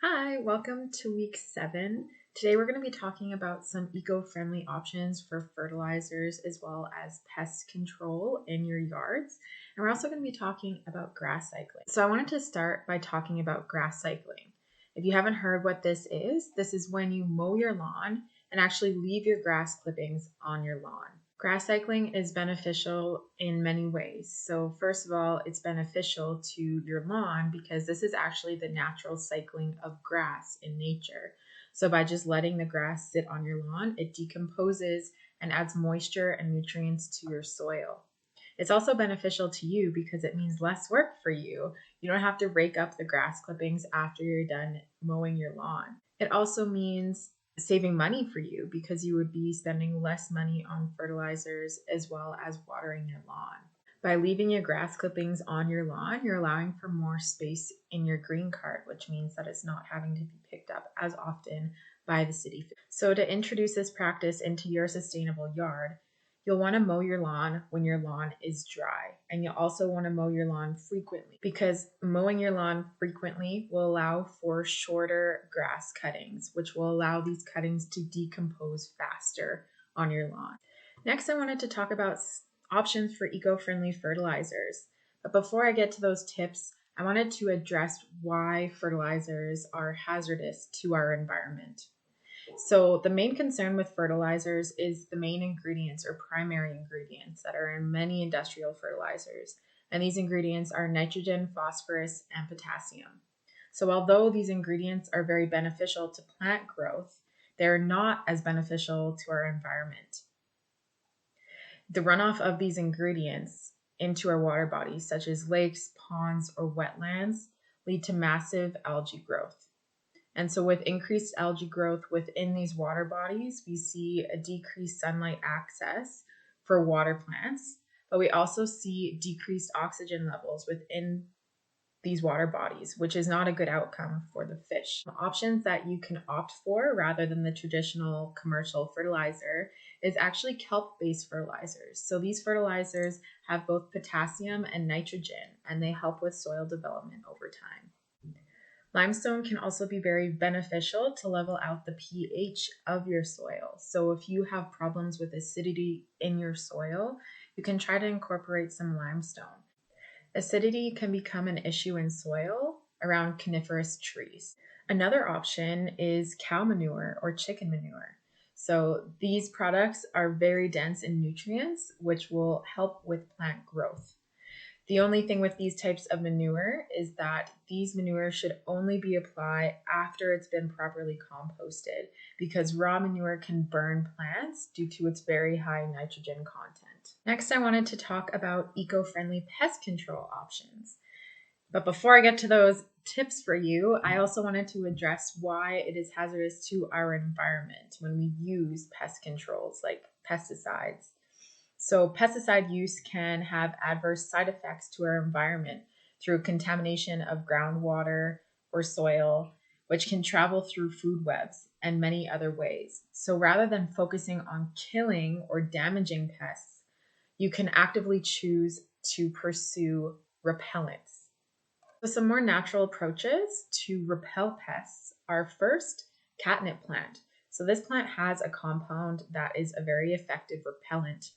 Hi, welcome to week 7. Today we're going to be talking about some eco-friendly options for fertilizers as well as pest control in your yards. And we're also going to be talking about grass cycling. So I wanted to start by talking about grass cycling. If you haven't heard what this is when you mow your lawn and actually leave your grass clippings on your lawn. Grass cycling is beneficial in many ways. So first of all, it's beneficial to your lawn because this is actually the natural cycling of grass in nature. So by just letting the grass sit on your lawn, it decomposes and adds moisture and nutrients to your soil. It's also beneficial to you because it means less work for you. You don't have to rake up the grass clippings after you're done mowing your lawn. It also means saving money for you because you would be spending less money on fertilizers as well as watering your lawn. By leaving your grass clippings on your lawn, you're allowing for more space in your green cart, which means that it's not having to be picked up as often by the city. So to introduce this practice into your sustainable yard, you'll want to mow your lawn when your lawn is dry, and you'll also want to mow your lawn frequently because mowing your lawn frequently will allow for shorter grass cuttings, which will allow these cuttings to decompose faster on your lawn. Next, I wanted to talk about options for eco-friendly fertilizers. But before I get to those tips, I wanted to address why fertilizers are hazardous to our environment. So the main concern with fertilizers is the main ingredients or primary ingredients that are in many industrial fertilizers. And these ingredients are nitrogen, phosphorus, and potassium. So although these ingredients are very beneficial to plant growth, they're not as beneficial to our environment. The runoff of these ingredients into our water bodies, such as lakes, ponds, or wetlands, lead to massive algae growth. And so with increased algae growth within these water bodies, we see a decreased sunlight access for water plants, but we also see decreased oxygen levels within these water bodies, which is not a good outcome for the fish. Options that you can opt for rather than the traditional commercial fertilizer is actually kelp-based fertilizers. So these fertilizers have both potassium and nitrogen, and they help with soil development over time. Limestone can also be very beneficial to level out the pH of your soil. So if you have problems with acidity in your soil, you can try to incorporate some limestone. Acidity can become an issue in soil around coniferous trees. Another option is cow manure or chicken manure. So these products are very dense in nutrients, which will help with plant growth. The only thing with these types of manure is that these manures should only be applied after it's been properly composted because raw manure can burn plants due to its very high nitrogen content. Next, I wanted to talk about eco-friendly pest control options. But before I get to those tips for you, I also wanted to address why it is hazardous to our environment when we use pest controls like pesticides. So pesticide use can have adverse side effects to our environment through contamination of groundwater or soil, which can travel through food webs and many other ways. So rather than focusing on killing or damaging pests, you can actively choose to pursue repellents. So some more natural approaches to repel pests are first, catnip plant. So this plant has a compound that is a very effective repellent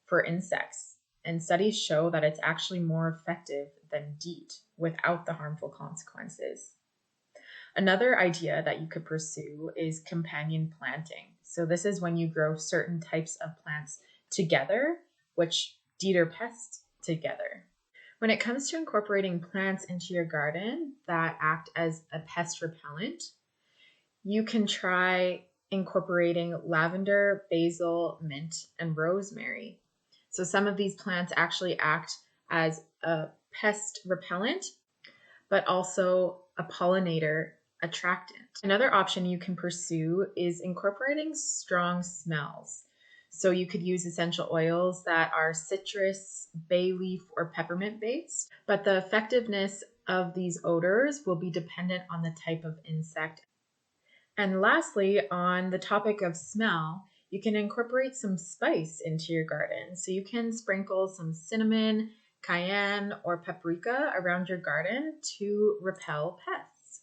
for insects, and studies show that it's actually more effective than DEET without the harmful consequences. Another idea that you could pursue is companion planting. So this is when you grow certain types of plants together, which deter pests together. When it comes to incorporating plants into your garden that act as a pest repellent, you can try incorporating lavender, basil, mint, and rosemary. So some of these plants actually act as a pest repellent, but also a pollinator attractant. Another option you can pursue is incorporating strong smells. So you could use essential oils that are citrus, bay leaf, or peppermint based, but the effectiveness of these odors will be dependent on the type of insect. And lastly, on the topic of smell, you can incorporate some spice into your garden. So you can sprinkle some cinnamon, cayenne, or paprika around your garden to repel pests.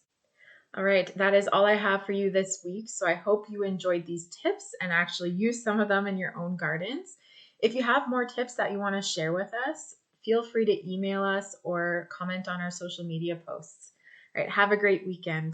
All right, that is all I have for you this week. So I hope you enjoyed these tips and actually use some of them in your own gardens. If you have more tips that you want to share with us, feel free to email us or comment on our social media posts. All right, have a great weekend.